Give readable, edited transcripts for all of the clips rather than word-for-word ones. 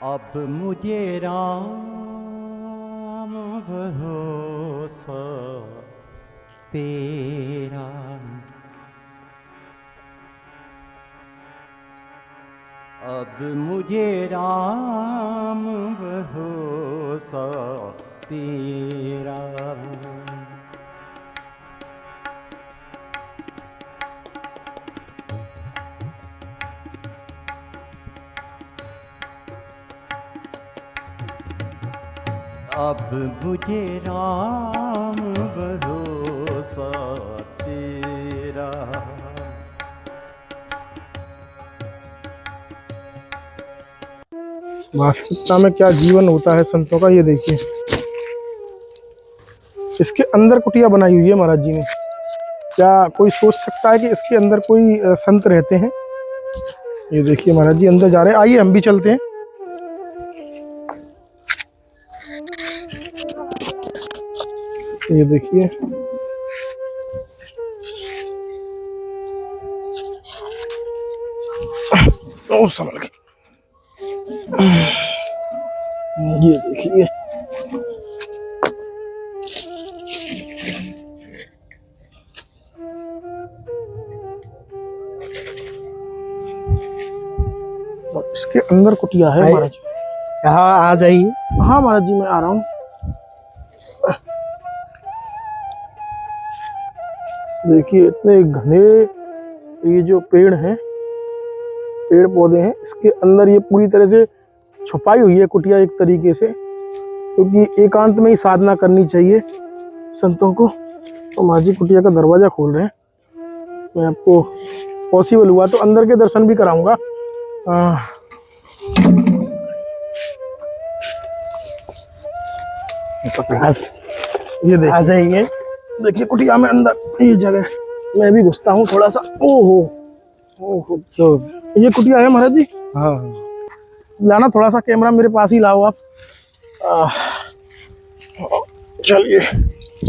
अब मुझे राम भरोसा तेरा, अब मुझे राम भरोसा तेरा। अब मुझे राम भरोसा तेरा, वास्तविकता में क्या जीवन होता है संतों का, ये देखिए। इसके अंदर कुटिया बनाई हुई है महाराज जी ने। क्या कोई सोच सकता है कि इसके अंदर कोई संत रहते हैं? ये देखिए महाराज जी अंदर जा रहे हैं, आइए हम भी चलते हैं। ये देखिए ओ संभल के, ये देखिए इसके अंदर कुटिया है महाराज। यहाँ आ जाइए। हाँ महाराज जी मैं आ रहा हूँ। देखिए इतने घने ये जो पेड़ हैं, पेड़ पौधे हैं, इसके अंदर ये पूरी तरह से छुपाई हुई है कुटिया एक तरीके से, क्योंकि एकांत में ही साधना करनी चाहिए संतों को। तो महाराज जी कुटिया का दरवाजा खोल रहे हैं। मैं आपको पॉसिबल हुआ तो अंदर के दर्शन भी कराऊंगा। ये देखिए, आ जाइए। देखिए कुटिया में अंदर ये जगह मैं भी घुसता हूँ थोड़ा सा। ओहो ओहो, तो ये कुटिया है महाराज जी। हाँ, लाना थोड़ा सा कैमरा मेरे पास ही लाओ आप। चलिए,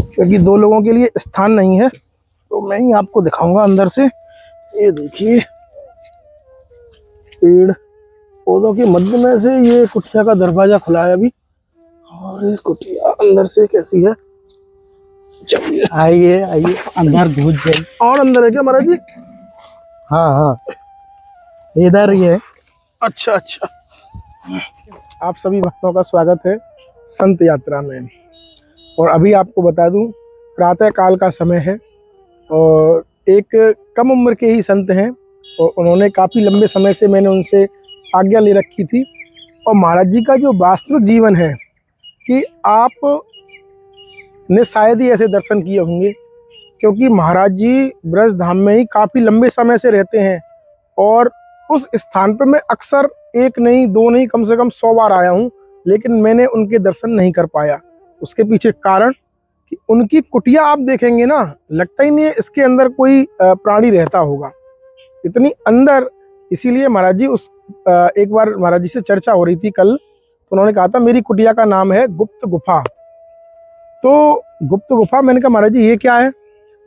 क्योंकि दो लोगों के लिए स्थान नहीं है तो मैं ही आपको दिखाऊंगा अंदर से। ये देखिए पेड़ पौधों के मध्य में से ये कुटिया का दरवाजा खुला है अभी, और ये कुटिया अंदर से कैसी है। चलिए आइए आइए, अंदर घुस जाइए। और अंदर है क्या महाराज जी? हाँ हाँ, इधर ही है। अच्छा अच्छा, आप सभी भक्तों का स्वागत है संत यात्रा में। और अभी आपको बता दूं प्रातः काल का समय है और एक कम उम्र के ही संत हैं और उन्होंने काफ़ी लंबे समय से मैंने उनसे आज्ञा ले रखी थी। और महाराज जी का जो वास्तविक जीवन है कि आप ने शायद ही ऐसे दर्शन किए होंगे, क्योंकि महाराज जी ब्रज धाम में ही काफ़ी लंबे समय से रहते हैं और उस स्थान पर मैं अक्सर एक नहीं दो नहीं कम से कम 100 बार आया हूँ, लेकिन मैंने उनके दर्शन नहीं कर पाया। उसके पीछे कारण कि उनकी कुटिया आप देखेंगे ना, लगता ही नहीं है इसके अंदर कोई प्राणी रहता होगा, इतनी अंदर। इसीलिए महाराज जी एक बार महाराज जी से चर्चा हो रही थी कल, तो उन्होंने कहा था मेरी कुटिया का नाम है गुप्त गुफा। तो गुप्त गुफा, मैंने कहा महाराज जी ये क्या है?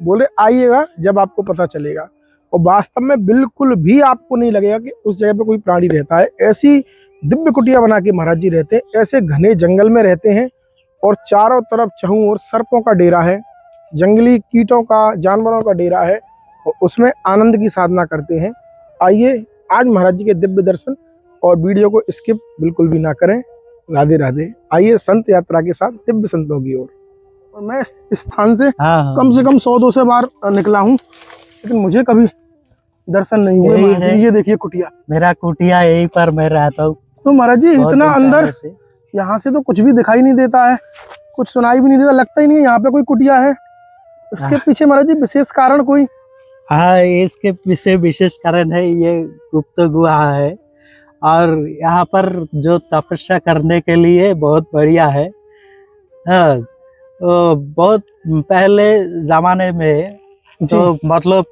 बोले आइएगा जब आपको पता चलेगा। और वास्तव में बिल्कुल भी आपको नहीं लगेगा कि उस जगह पे कोई प्राणी रहता है। ऐसी दिव्य कुटिया बना के महाराज जी रहते हैं, ऐसे घने जंगल में रहते हैं और चारों तरफ चहूं और सर्पों का डेरा है, जंगली कीटों का, जानवरों का डेरा है और उसमें आनंद की साधना करते हैं। आइए आज महाराज जी के दिव्य दर्शन, और वीडियो को स्किप बिल्कुल भी ना करें। राधे राधे। आइए संत यात्रा के साथ दिव्य संतों की ओर। और मैं इस स्थान से हाँ, कम से कम 100-200 बार निकला हूँ, लेकिन मुझे कभी दर्शन नहीं हुए यही महाराज जी। है। ये देखिए कुटिया। मेरा कुटिया यहीं पर मैं रहता हूँ। तो महाराज जी बहुत इतना दिन अंदर, पहले से। यहाँ से तो कुछ भी दिखाई नहीं देता है, कुछ सुनाई भी नहीं देता, लगता ही नहीं है यहाँ पे कोई कुटिया है। इसके पीछे महाराज जी विशेष कारण कोई? हाँ, इसके पीछे विशेष कारण है, ये गुप्त गुहा है और यहाँ पर जो तपस्या करने के लिए बहुत बढ़िया है। हाँ, तो बहुत पहले जमाने में तो मतलब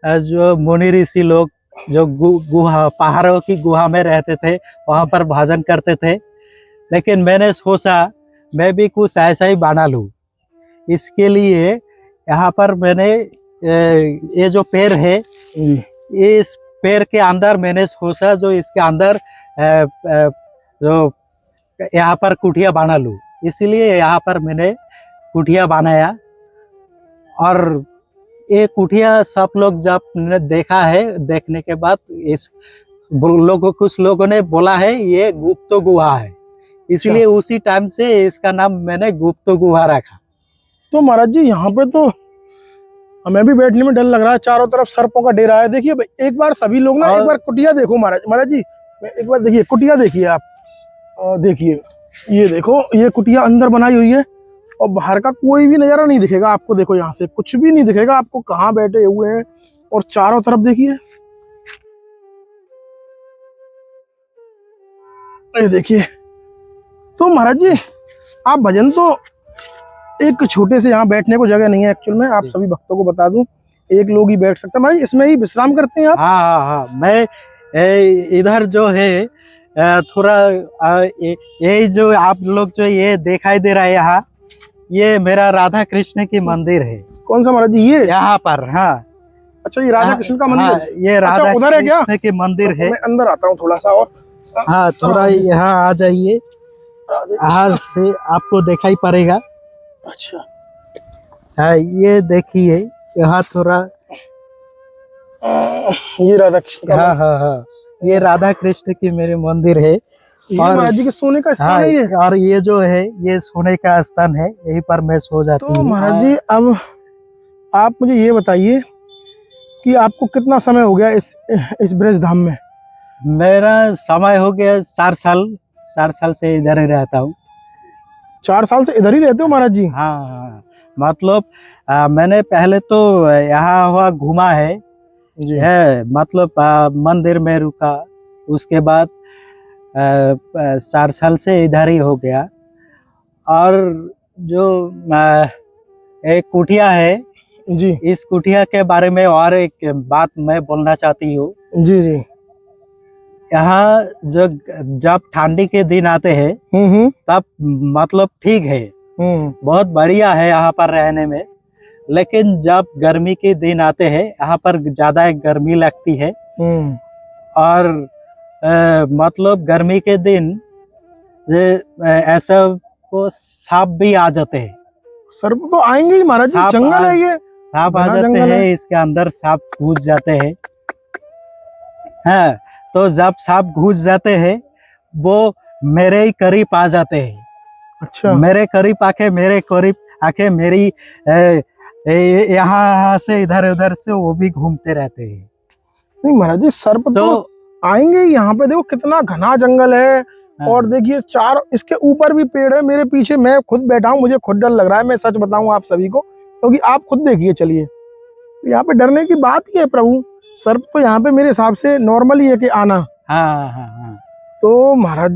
जो मुनि ऋषि लोग जो गुहा, पहाड़ों की गुहा में रहते थे, वहां पर भजन करते थे। लेकिन मैंने सोचा मैं भी कुछ ऐसा ही बना लूं। इसके लिए यहाँ पर मैंने ये जो पेड़ है, इस पेड़ के अंदर मैंने सोचा जो इसके अंदर जो यहाँ पर कुटिया बना लूँ, इसीलिए यहाँ पर मैंने कुटिया बनाया। और ये कुटिया सब लोग जब ने देखा है, देखने के बाद इस कुछ लोगों ने बोला है ये गुप्त गुहा है, इसलिए उसी टाइम से इसका नाम मैंने गुप्त गुहा रखा। तो महाराज जी यहाँ पे तो हमें भी बैठने में डर लग रहा है, चारों तरफ सर्पों का डेरा है। देखिए भाई, एक बार सभी लोग ना एक बार कुटिया देखो महाराज जी, एक बार देखिए कुटिया देखिए आप, देखिए ये देखो, ये कुटिया अंदर बनाई हुई है और बाहर का कोई भी नजारा नहीं दिखेगा आपको। देखो यहाँ से कुछ भी नहीं दिखेगा आपको, कहाँ बैठे हुए हैं। और चारों तरफ देखिए, ये देखिए। तो महाराज जी आप भजन तो, एक छोटे से यहाँ बैठने को जगह नहीं है एक्चुअल में, आप सभी भक्तों को बता दूं, एक लोग ही बैठ सकते हैं। महाराज इसमें ही विश्राम करते हैं आप? हाँ, मैं इधर जो है थोड़ा यही जो आप लोग जो ये दिखाई दे रहा है यहाँ, ये मेरा राधा कृष्ण की मंदिर है। कौन सा महाराज जी? ये यहाँ पर, हाँ। अच्छा, ये राधा कृष्ण का मंदिर? हाँ, ये राधा उधर है क्या? कृष्ण की मंदिर है। मैं अंदर आता हूँ थोड़ा सा और। हाँ, थोड़ा यहाँ आ जाइए, यहाँ से आपको दिखाई पड़ेगा। अच्छा, हाँ, ये देखिए यहाँ थोड़ा, ये राधा कृष्ण का? हाँ, ये राधा कृष्ण की मेरे मंदिर है। और महाराज जी के सोने का स्थान है ये? और ये जो है ये सोने का स्थान है, यहीं पर मैं सो जाती हूँ। तो महाराज जी अब आप मुझे ये बताइए कि आपको कितना समय हो गया इस ब्रज धाम में? मेरा समय हो गया 4 साल से इधर ही रहता हूँ। 4 साल से इधर ही रहते हो महाराज जी? हाँ, मतलब मैंने पहले तो यहाँ हुआ घूमा है जी। मतलब मंदिर में रुका, उसके बाद 4 साल से इधर ही हो गया। और जो एक कुटिया है जी, इस कुटिया के बारे में और एक बात मैं बोलना चाहती हूँ। जी जी। यहाँ जब ठंडी के दिन आते हैं तब मतलब ठीक है, बहुत बढ़िया है यहाँ पर रहने में। लेकिन जब गर्मी के दिन आते हैं यहाँ पर ज्यादा गर्मी लगती है। और मतलब गर्मी के दिन ऐसा को सांप भी आ जाते हैं। सर्प तो आएंगे ही महाराज जी, जंगल है ये। सांप आ जाते हैं, इसके अंदर सांप घुस जाते हैं। हाँ, तो जब सांप घुस जाते हैं वो मेरे ही करीब आ जाते हैं। अच्छा, मेरे करीब आके मेरी यहाँ से इधर उधर से वो भी घूमते रहते हैं। नहीं महाराज जी, सर्प तो आएंगे ही। यहाँ पे देखो कितना घना जंगल है। और देखिए चार, इसके ऊपर भी पेड़ है। मेरे पीछे मैं खुद बैठा हूँ, मुझे खुद डर लग रहा है, मैं सच बताऊं आप सभी को, क्योंकि आप खुद देखिए। चलिए, तो यहाँ पे डरने की बात ही है प्रभु। सर्प तो यहाँ पे मेरे हिसाब से नॉर्मल ही है कि आना। हाँ। तो महाराज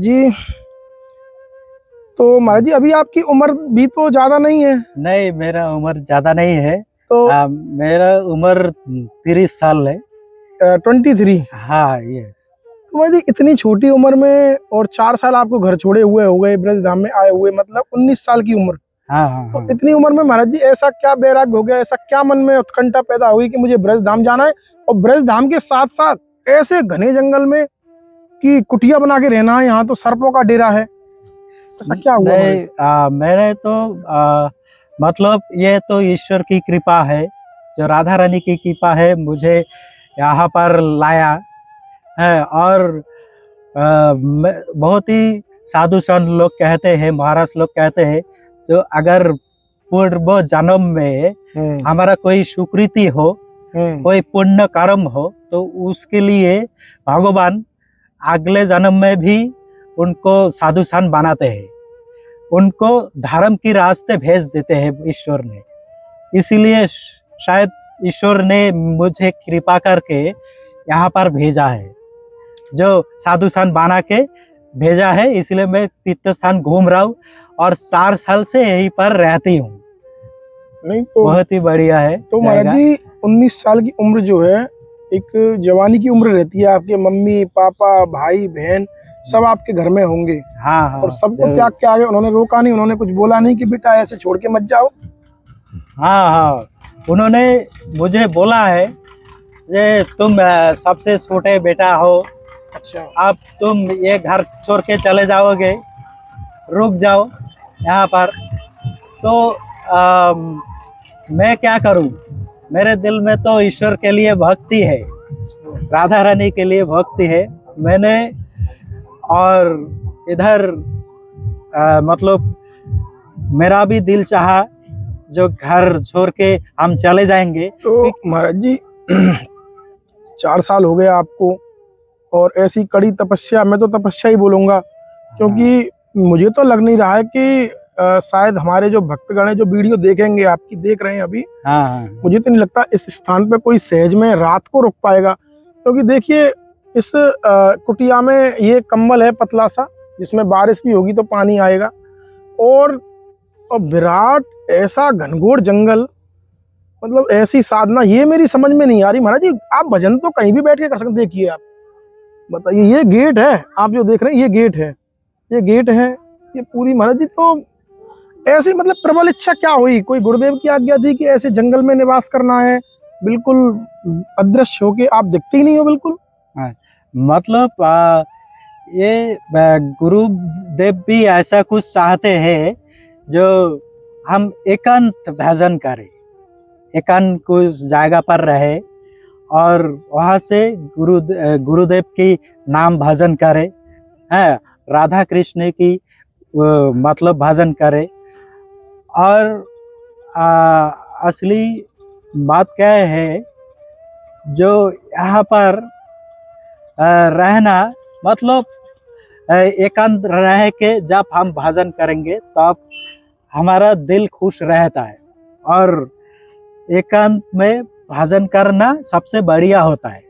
जी अभी आपकी उम्र भी तो ज्यादा नहीं है? नहीं, मेरा उम्र ज्यादा नहीं है। तो मेरा उम्र 30 साल है। 23? हाँ, ये। तो भाई जी इतनी छोटी उम्र में, और 4 साल आपको घर छोड़े हुए हो गए, ब्रज धाम में आए हुए, मतलब 19 साल की उम्र। हाँ। तो इतनी उम्र में महाराज जी ऐसा क्या बैराग्य हो गया, ऐसा क्या मन में उत्कंठा पैदा हुई कि मुझे ब्रज धाम जाना है, और ब्रज धाम के साथ साथ ऐसे घने जंगल में कि कुटिया बना के रहना है? यहाँ तो सर्पों का डेरा है, ऐसा क्या हुआ? नहीं, मेरे तो मतलब ये तो ईश्वर की कृपा है, जो राधा रानी की कृपा है, मुझे यहाँ पर लाया है। और बहुत ही साधु संत लोग कहते हैं, महाराज लोग कहते हैं, जो अगर पूर्व जन्म में हमारा कोई सुकृति हो, कोई पुण्य कर्म हो, तो उसके लिए भगवान अगले जन्म में भी उनको साधु संत बनाते हैं, उनको धर्म की रास्ते भेज देते हैं ईश्वर ने। इसीलिए शायद ईश्वर ने मुझे कृपा करके यहाँ पर भेजा है, जो साधु संत बना के भेजा है। इसलिए मैं तीर्थ स्थान घूम रहा हूँ और 4 साल से यहीं पर रहती हूँ। नहीं तो बहुत ही बढ़िया है। तो महाराज जी 19 साल की उम्र जो है एक जवानी की उम्र रहती है। आपके मम्मी पापा भाई बहन सब आपके घर में होंगे। हाँ। और सबको त्याग के आगे, उन्होंने रोका नहीं, उन्होंने कुछ बोला नहीं कि बेटा ऐसे छोड़ के मत जाओ? हाँ, उन्होंने मुझे बोला है कि तुम सबसे छोटे बेटा हो, अच्छा। अब तुम ये घर छोड़ के चले जाओगे, रुक जाओ यहाँ पर, तो मैं क्या करूं? मेरे दिल में तो ईश्वर के लिए भक्ति है, राधा रानी के लिए भक्ति है। मैंने और इधर मतलब मेरा भी दिल चाहा जो घर छोड़ के हम चले जाएंगे। तो महाराज जी 4 साल हो गए आपको, और ऐसी कड़ी तपस्या, मैं तो तपस्या ही बोलूंगा, क्योंकि मुझे तो लग नहीं रहा है कि शायद हमारे जो भक्तगण है जो वीडियो देखेंगे आपकी, देख रहे हैं अभी, हाँ, मुझे तो नहीं लगता इस स्थान पे कोई सहज में रात को रुक पाएगा। क्योंकि देखिए इस कुटिया में ये कंबल है पतला सा, जिसमें बारिश भी होगी तो पानी आएगा, और विराट ऐसा घनघोर जंगल, मतलब ऐसी साधना, ये मेरी समझ में नहीं आ रही। महाराज जी आप भजन तो कहीं भी बैठ के कर सकते, देखिए आप बताइए, ये गेट है आप जो देख रहे हैं, ये गेट है, ये गेट है, ये पूरी। महाराज जी तो ऐसी मतलब प्रबल इच्छा क्या हुई? कोई गुरुदेव की आज्ञा थी कि ऐसे जंगल में निवास करना है, बिल्कुल अदृश्य होके, आप दिखते ही नहीं हो बिल्कुल? मतलब ये गुरुदेव भी ऐसा कुछ चाहते हैं जो हम एकांत भजन करें, एकांत कुछ जगह पर रहे और वहाँ से गुरुदेव की नाम भजन करे, है राधा कृष्ण की मतलब भजन करे। और असली बात क्या है, जो यहाँ पर रहना मतलब एकांत रह के जब हम भजन करेंगे तब हमारा दिल खुश रहता है, और एकांत में भजन करना सबसे बढ़िया होता है।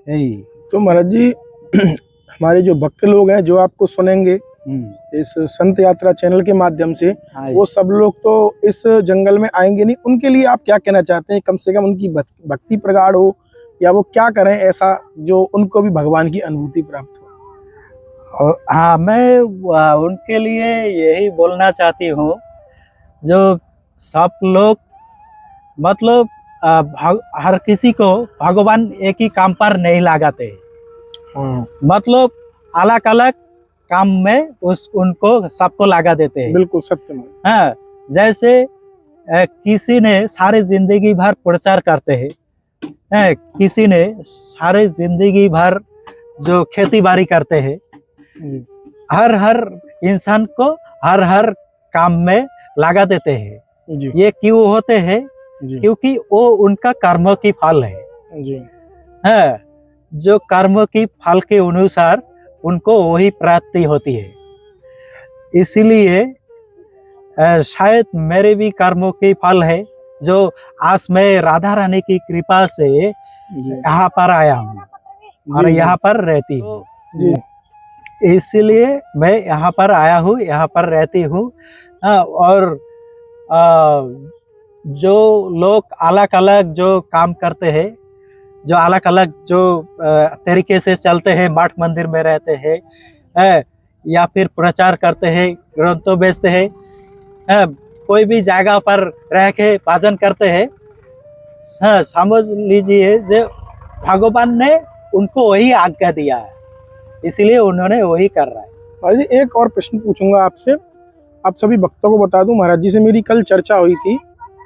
यही तो महाराज जी हमारे जो भक्त लोग हैं जो आपको सुनेंगे इस संत यात्रा चैनल के माध्यम से, वो सब लोग तो इस जंगल में आएंगे नहीं, उनके लिए आप क्या कहना चाहते हैं? कम से कम उनकी भक्ति प्रगाढ़ हो, या वो क्या करें ऐसा जो उनको भी भगवान की अनुभूति प्राप्त हो? और हाँ, मैं उनके लिए यही बोलना चाहती हूँ, जो सब लोग मतलब हर किसी को भगवान एक ही काम पर नहीं लगाते, मतलब अलग अलग काम में उनको सबको लगा देते हैं। बिल्कुल सत्य में। हाँ, जैसे किसी ने सारे जिंदगी भर प्रचार करते हैं, किसी ने सारे जिंदगी भर जो खेती बाड़ी करते हैं, हर इंसान को हर काम में लगा देते हैं। जी। ये क्यों होते हैं? क्योंकि वो उनका कर्म की फल है। जी। जो कर्म की फल के अनुसार उनको वही प्राप्ति होती है। इसीलिए शायद मेरे भी कर्मों की फल है, जो आज मैं राधा रानी की कृपा से यहाँ पर आया हूँ और यहाँ पर रहती हूँ। इसीलिए मैं यहाँ पर आया हूँ, यहाँ पर रहती हूँ। और जो लोग अलग अलग जो काम करते हैं, जो अलग अलग जो तरीके से चलते हैं, मठ मंदिर में रहते हैं, या फिर प्रचार करते हैं, ग्रंथों बेचते हैं, कोई भी जगह पर रह के भजन करते हैं, समझ लीजिए जो भगवान ने उनको वही आज्ञा दिया है, इसलिए उन्होंने वही कर रहा है। महाराज जी एक और प्रश्न पूछूंगा आपसे, आप सभी भक्तों को बता दूं, महाराज जी से मेरी कल चर्चा हुई थी,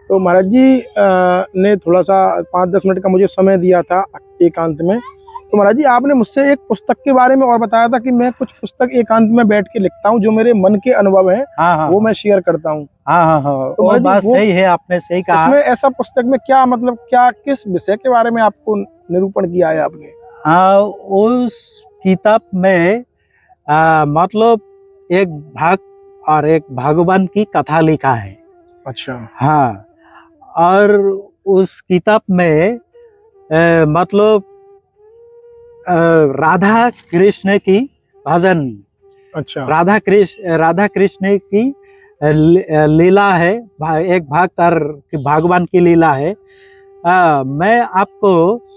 तो महाराज जी ने थोड़ा सा 5-10 मिनट का मुझे समय दिया था एकांत में। तो महाराज जी आपने मुझसे एक पुस्तक के बारे में और बताया था कि मैं कुछ पुस्तक एकांत में बैठ के लिखता हूँ, जो मेरे मन के अनुभव हैं। हाँ, वो मैं शेयर करता हूँ। हाँ, तो वो बात सही है, आपने सही कहा। इसमें ऐसा पुस्तक में क्या मतलब क्या किस विषय के बारे में आपको निरूपण किया है आपने? उस किताब में मतलब एक भाग और एक भगवान की कथा लिखा है। अच्छा। हाँ, और उस किताब में मतलब राधा कृष्ण की भजन, अच्छा, राधा कृष्ण की लीला है, एक भाग तर भगवान की लीला है। मैं आपको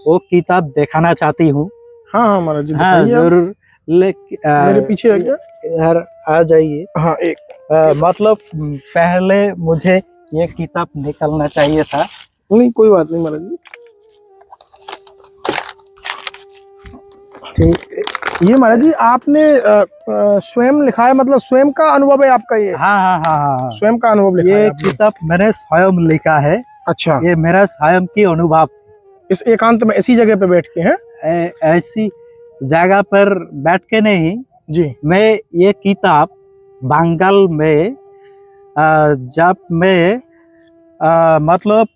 वो किताब दिखाना चाहती हूँ। हाँ महाराज जी हाँ जरूर, मेरे पीछे है क्या? इधर आ जाइए। हाँ एक मतलब पहले मुझे ये किताब निकलना चाहिए था। नहीं कोई बात नहीं महाराज जी। ठीक। ये महाराज जी आपने स्वयं लिखा है, मतलब स्वयं का अनुभव है आपका ये? हाँ हाँ हाँ हाँ। स्वयं का अनुभव लिखा है ये आपने? किताब मैंने स्वयं लिखा है। अच्छा, ये मेरा स्वयं की अनुभव। इस एकांत में ऐसी जगह पे बैठ के हैं? ऐसी जगह पर बैठ के नहीं, जी। मैं ये किताब बंगाल में जब मैं मतलब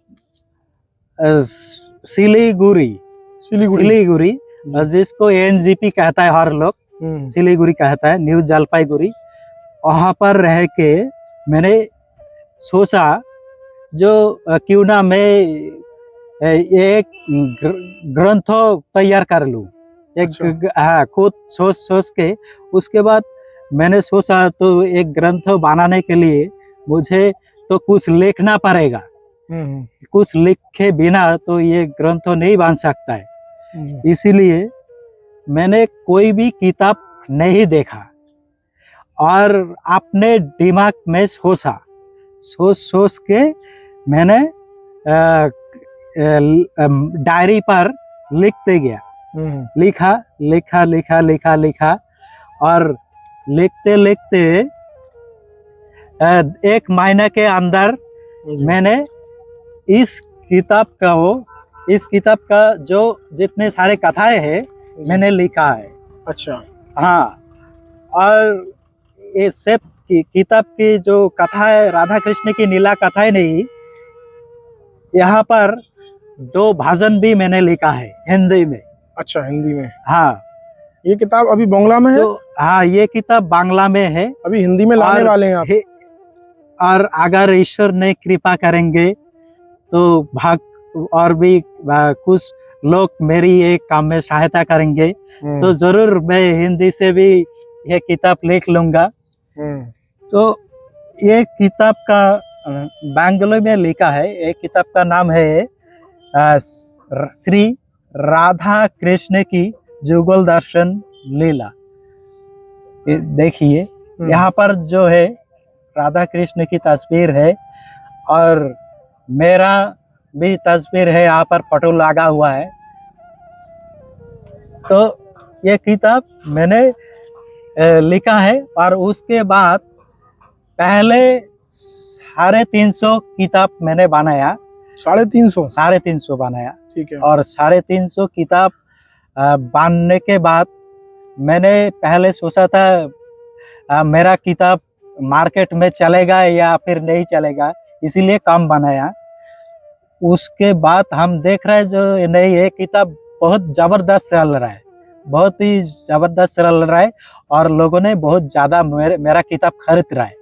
सिलीगुड़ी सिलीगुड़ी। जिसको एनजीपी कहता है हर लोग, सिलीगुड़ी कहता है, न्यू जलपाईगुड़ी। वहाँ पर रह के मैंने सोचा जो क्यों ना मैं एक ग्रंथ तैयार कर लूँ, एक अच्छा। हाँ, खुद सोच के। उसके बाद मैंने सोचा तो एक ग्रंथ बनाने के लिए मुझे तो कुछ लिखना पड़ेगा, कुछ लिखे बिना तो ये ग्रंथ नहीं बन सकता है। इसीलिए मैंने कोई भी किताब नहीं देखा और अपने दिमाग में सोचा, सोच के मैंने डायरी पर लिखते गया, लिखा लिखा लिखा लिखा लिखा और लिखते लिखते एक महीने के अंदर मैंने इस किताब का जो जितने सारे कथाएं हैं मैंने लिखा है। अच्छा। हाँ, और ये सब किताब की जो कथा है राधा कृष्ण की नीला कथाएं नहीं, यहाँ पर 2 भजन भी मैंने लिखा है हिंदी में। अच्छा, हिंदी में? हाँ। ये किताब अभी बांग्ला में है? तो हाँ, ये किताब बांग्ला में है, अभी हिंदी में लाने वाले हैं आप? और अगर ईश्वर ने कृपा करेंगे तो और भी कुछ लोग मेरी ये काम में सहायता करेंगे तो जरूर मैं हिंदी से भी ये किताब लिख लूंगा। तो ये किताब का बंगाली में लिखा है। ये किताब का नाम है श्री राधा कृष्ण की जुगल दर्शन लीला। देखिए यहाँ पर जो है राधा कृष्ण की तस्वीर है और मेरा भी तस्वीर है, यहाँ पर फोटो लगा हुआ है। तो ये किताब मैंने लिखा है और उसके बाद पहले 350 किताब मैंने बनाया। 350 बनाया, ठीक है। और 350 किताब बनने के बाद मैंने पहले सोचा था मेरा किताब मार्केट में चलेगा या फिर नहीं चलेगा, इसीलिए कम बनाया। उसके बाद हम देख रहे हैं जो नहीं, ये किताब बहुत जबरदस्त चल रहा है, बहुत ही जबरदस्त चल रहा है और लोगों ने बहुत ज्यादा मेरा किताब खरीद रहा है।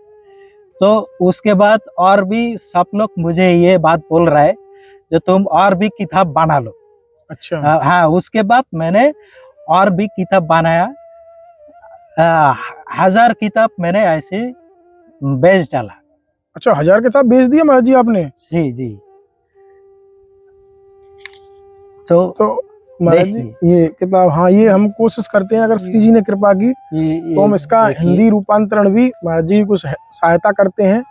तो उसके बाद और भी सब लोग मुझे ये बात बोल रहा है जो तुम और भी किताब बना लो। अच्छा। हाँ, उसके बाद मैंने और भी किताब बनाया। 1000 किताब मैंने ऐसे बेच डाला। अच्छा, 1000 किताब बेच दिया महाराज जी आपने? जी। तो महाराज जी ये किताब, हाँ, ये हम कोशिश करते हैं अगर श्री जी ने कृपा की तो हम इसका हिंदी रूपांतरण भी महाराज जी कुछ सहायता करते हैं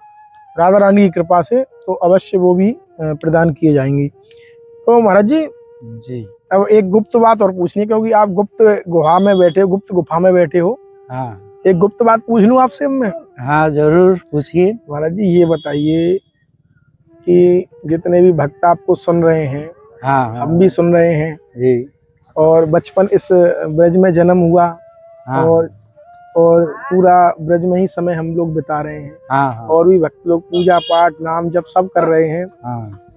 राधा रानी की कृपा से, तो अवश्य वो भी प्रदान किए जाएंगी। तो महाराज जी अब एक गुप्त बात और पूछनी है, क्योंकि आप गुप्त गुफा में बैठे हो। हाँ। एक गुप्त बात पूछ लूं आपसे मैं? हाँ, जरूर पूछिए। महाराज जी ये बताइए कि जितने भी भक्त आपको सुन रहे हैं, हाँ, हम भी सुन रहे हैं जी, और बचपन इस ब्रज में जन्म हुआ, हाँ, और पूरा ब्रज में ही समय हम लोग बिता रहे हैं, हाँ, और भी भक्त लोग पूजा पाठ नाम जप सब कर रहे हैं,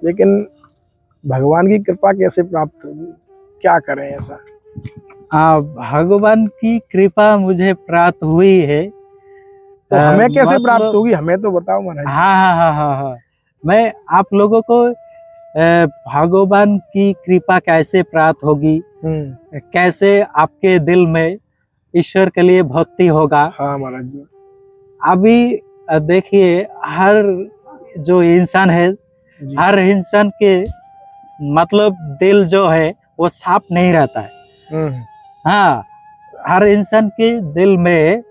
लेकिन भगवान की कृपा कैसे प्राप्त होगी, क्या करें ऐसा? भगवान की कृपा मुझे प्राप्त हुई है, तो हमें कैसे प्राप्त होगी, हमें तो बताओ महाराज। हाँ, मैं आप लोगों को भगवान की कृपा कैसे प्राप्त होगी, कैसे आपके दिल में ईश्वर के लिए भक्ति होगा। हाँ महाराज जी। अभी देखिए हर जो इंसान है, हर इंसान के मतलब दिल जो है वो साफ नहीं रहता है। हाँ, हर इंसान के दिल में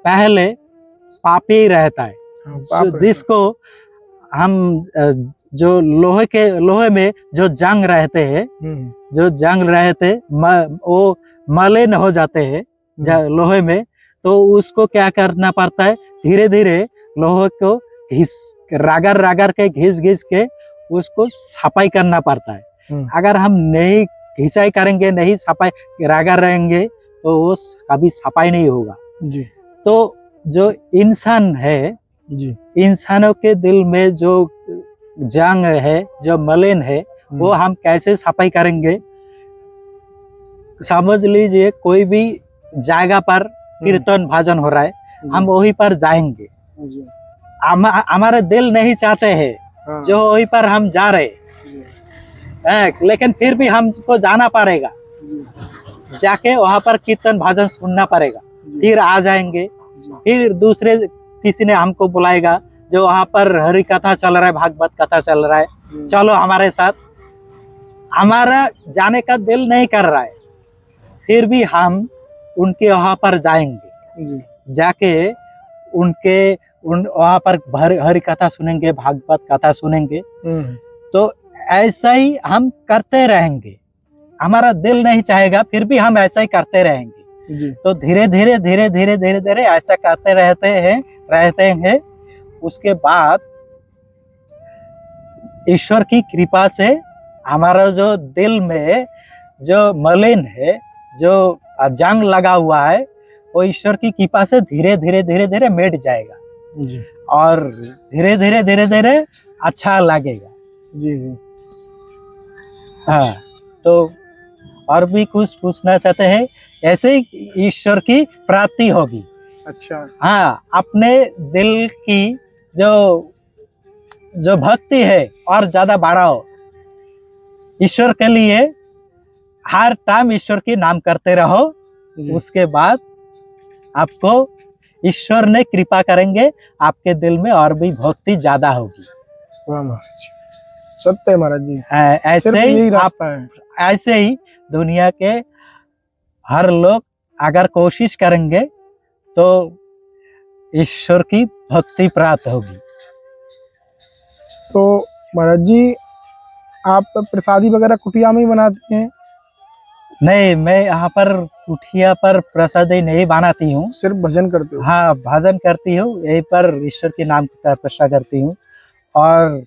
पहले पापी रहता है, जिसको हम जो लोहे में जो जंग रहते हैं, जो जंग रहते वो मलिन हो जाते हैं लोहे में, तो उसको क्या करना पड़ता है, धीरे धीरे लोहे को रगड़ के घिस के उसको सफाई करना पड़ता है। अगर हम नहीं घिसाई करेंगे, नहीं सफाई रगड़ रहेंगे, तो वो कभी सफाई नहीं होगा जी। तो जो इंसान है जी, इंसानों के दिल में जो जंग है, जो मलिन है, वो हम कैसे सफाई करेंगे। समझ लीजिए कोई भी जगह पर कीर्तन भजन हो रहा है, हम वहीं पर जाएंगे। हमारे दिल नहीं चाहते हैं जो वहीं पर हम जा रहे हैं, लेकिन फिर भी हमको जाना पड़ेगा, जाके वहां पर कीर्तन भजन सुनना पड़ेगा, फिर आ जाएंगे। फिर दूसरे किसी ने हमको बुलाएगा, जो वहां पर हरि कथा चल रहा है, भागवत कथा चल रहा है, चलो हमारे साथ। हमारा जाने का दिल नहीं कर रहा है, फिर भी हम उनके वहां पर जाएंगे, जाके वहां पर हरि कथा सुनेंगे, भागवत कथा सुनेंगे। तो ऐसा ही हम करते रहेंगे, हमारा दिल नहीं चाहेगा, फिर भी हम ऐसा ही करते रहेंगे। तो धीरे धीरे ऐसा करते रहते हैं। उसके बाद ईश्वर की कृपा से हमारा जो दिल में जो मलिन है, जो जंग लगा हुआ है, वो ईश्वर की कृपा से धीरे धीरे मिट जाएगा और धीरे धीरे अच्छा लगेगा। जी। हाँ, तो और भी कुछ पूछना चाहते हैं? ऐसे ही ईश्वर की प्राप्ति होगी। अच्छा। हाँ, अपने दिल की जो भक्ति है और ज्यादा बढ़ाओ, ईश्वर के लिए हर टाइम ईश्वर की नाम करते रहो। उसके बाद आपको ईश्वर ने कृपा करेंगे, आपके दिल में और भी भक्ति ज्यादा होगी। वाह महाराज, सत्य है महाराज जी। ऐसे ही दुनिया के हर लोग अगर कोशिश करेंगे तो ईश्वर की भक्ति प्राप्त होगी। तो महाराज जी, आप प्रसादी वगैरह कुटिया में ही बनाते हैं? नहीं, मैं यहाँ पर कुटिया पर प्रसादी नहीं बनाती हूँ, सिर्फ भजन करते हो? हाँ, भजन करती हूँ, यहीं पर ईश्वर के नाम की तपस्या करती हूँ। और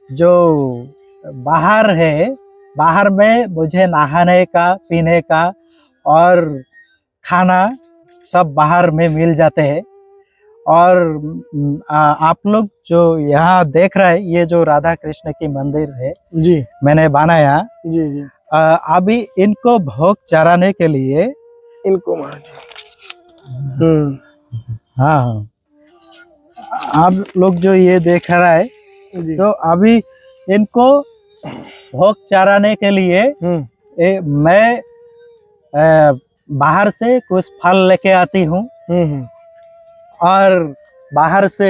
जो बाहर है, बाहर में मुझे नहाने का, पीने का और खाना सब बाहर में मिल जाते हैं। और आप लोग जो यहाँ देख रहे हैं, ये जो राधा कृष्ण की मंदिर है जी, मैंने बनाया। जी जी। अभी इनको भोग चढ़ाने के लिए इनको महाराज, हाँ, आप लोग जो ये देख रहा है, तो अभी इनको भोग चढ़ाने के लिए मैं बाहर से कुछ फल लेके आती हूँ। और बाहर से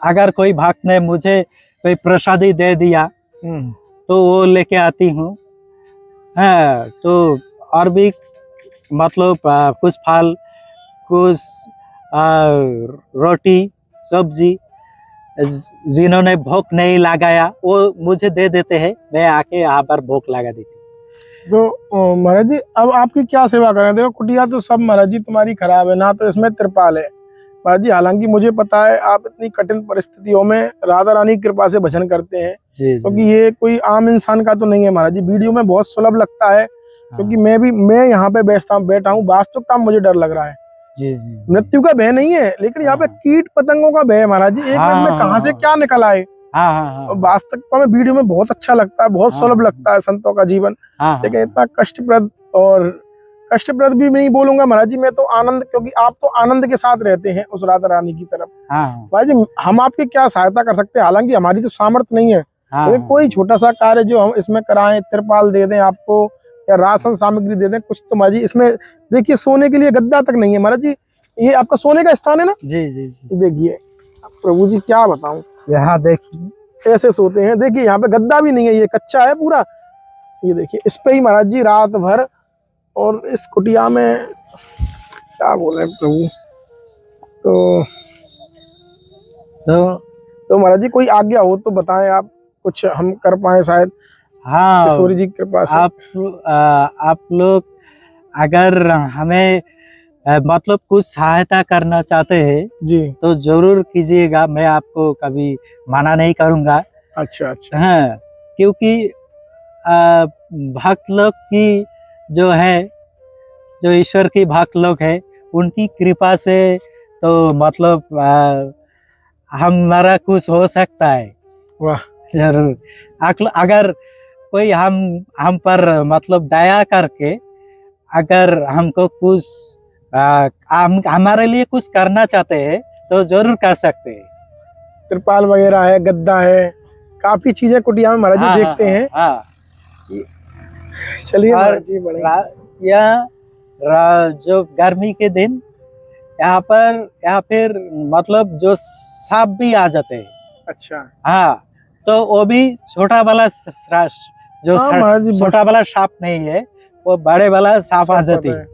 अगर कोई भक्त ने मुझे कोई प्रसादी दे दिया तो वो लेके आती हूँ। हाँ, तो और भी मतलब कुछ फल, कुछ रोटी, सब्जी जिन्होंने भोग नहीं लगाया वो मुझे दे देते हैं, मैं आके यहाँ पर भोग लगा देती हूँ। तो महाराज जी, अब आपकी क्या सेवा करें? देखो, कुटिया तो सब महाराज जी तुम्हारी खराब है ना, तो इसमें त्रिपाल है महाराज जी। हालांकि मुझे पता है आप इतनी कठिन परिस्थितियों में राधा रानी की कृपा से भजन करते हैं, क्योंकि ये कोई आम इंसान का तो नहीं है महाराज जी। वीडियो में बहुत सुलभ लगता है, क्योंकि मैं यहाँ पे बैठा हूँ, वास्तविकता में मुझे डर लग रहा है। मृत्यु का भय नहीं है, लेकिन यहाँ पे कीट पतंगों का भय है महाराज जी। एक मिनट में कहाँ से क्या निकल आए। वास्तविकता में वीडियो में बहुत अच्छा लगता है, बहुत सुलभ लगता है संतों का जीवन, लेकिन इतना कष्टप्रद, और कष्टप्रद भी नहीं बोलूंगा महाराज जी, मैं तो आनंद, क्योंकि आप तो आनंद के साथ रहते हैं उस राधा रानी की तरफ। महाराज जी, हम आपकी क्या सहायता कर सकते हैं? हालांकि हमारी तो सामर्थ्य नहीं है, लेकिन कोई छोटा सा कार्य जो हम इसमें कराएं, त्रिपाल दे दें आपको या राशन सामग्री दे दें कुछ, तो महाराज जी इसमें देखिए सोने के लिए गद्दा तक नहीं है महाराज जी। ये आपका सोने का स्थान है ना? जी जी जी। देखिए प्रभु जी, क्या बताऊं, यहाँ देखिए ऐसे सोते हैं। देखिए यहाँ पे गद्दा भी नहीं है, ये कच्चा है पूरा। ये देखिए, इस पे ही महाराज जी रात भर, और इस कुटिया में क्या बोले प्रभु। तो तो महाराज जी कोई आज्ञा हो तो बताएं, आप कुछ हम कर पाए शायद हाँ, किशोरी जी की कृपा से। आप लोग अगर हमें मतलब कुछ सहायता करना चाहते हैं जी। तो जरूर कीजिएगा, मैं आपको कभी मना नहीं करूंगा। अच्छा अच्छा। हाँ, क्योंकि भक्त लोग की जो है, जो ईश्वर की भक्त लोग है, उनकी कृपा से तो मतलब हमारा कुछ हो सकता है। वाह। जरूर अगर कोई हम पर मतलब दया करके अगर हमको कुछ हमारे लिए कुछ करना चाहते हैं तो जरूर कर सकते हैं। त्रिपाल वगैरह है, गद्दा है, काफी चीजें कुटिया में महाराज जी देखते हैं। हाँ। चलिए और महाराज जी बड़े। जो गर्मी के दिन यहाँ फिर मतलब जो सांप भी आ जाते हैं। अच्छा। हाँ, तो वो भी छोटा वाला जो हाँ महाराज जी, छोटा वाला सांप नहीं है, वो बड़े वाला सांप आ जाती है।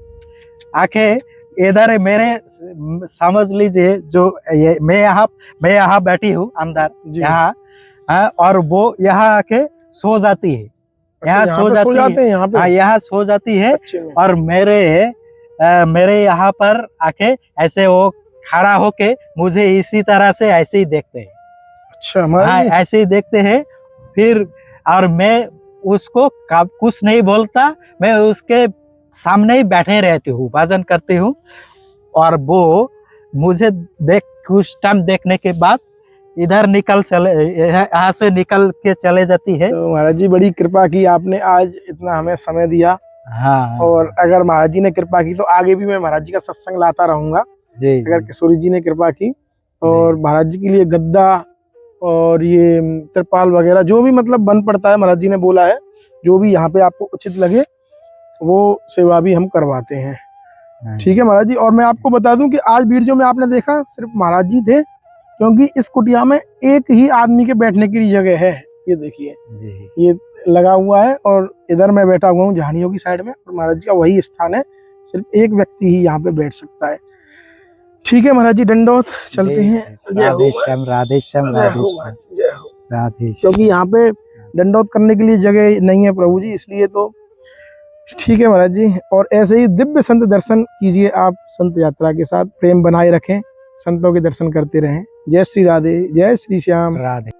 आके इधर मेरे समझ लीजिए, जो ये मैं यहाँ बैठी हूँ अंदर यहाँ, और वो यहाँ आके सो जाती है। यहाँ सो जाती है, यहाँ पे। हाँ, यहाँ सो जाती है। और मेरे यहाँ पर आके ऐसे वो खड़ा होके मुझे इसी तरह से ऐसे ही देखते हैं। अच्छा, हाँ, ऐसे ही देखते हैं। फिर और मैं उसको कुछ नहीं बोलता, मैं उसके सामने ही बैठे रहती हूँ, भजन करती हूँ। और वो मुझे कुछ टाइम देखने के बाद इधर यहाँ से निकल के चले जाती है। तो महाराज जी बड़ी कृपा की आपने, आज इतना हमें समय दिया। हाँ, और अगर महाराज जी ने कृपा की तो आगे भी मैं महाराज जी का सत्संग लाता रहूंगा जी। अगर किशोरी जी ने कृपा की। और महाराज जी के लिए गद्दा और ये त्रिपाल वगैरह जो भी मतलब बन पड़ता है, महाराज जी ने बोला है जो भी यहाँ पे आपको उचित लगे वो सेवा भी हम करवाते हैं। ठीक है महाराज जी। और मैं आपको बता दूं कि आज वीडियो में आपने देखा सिर्फ महाराज जी थे, क्योंकि इस कुटिया में एक ही आदमी के बैठने की जगह है। ये देखिए, ये लगा हुआ है और इधर मैं बैठा हुआ हूँ झाड़ियों की साइड में, और महाराज जी का वही स्थान है, सिर्फ एक व्यक्ति ही यहाँ पे बैठ सकता है। ठीक है महाराज जी, दंडोत, चलते हैं। राधे श्याम, राधे श्याम, राधे श्याम, राधे। क्योंकि यहाँ पे दंडोत करने के लिए जगह नहीं है प्रभु जी, इसलिए तो ठीक है महाराज जी। और ऐसे ही दिव्य संत दर्शन कीजिए आप, संत यात्रा के साथ प्रेम बनाए रखें, संतों के दर्शन करते रहें। जय श्री राधे, जय श्री श्याम, राधे।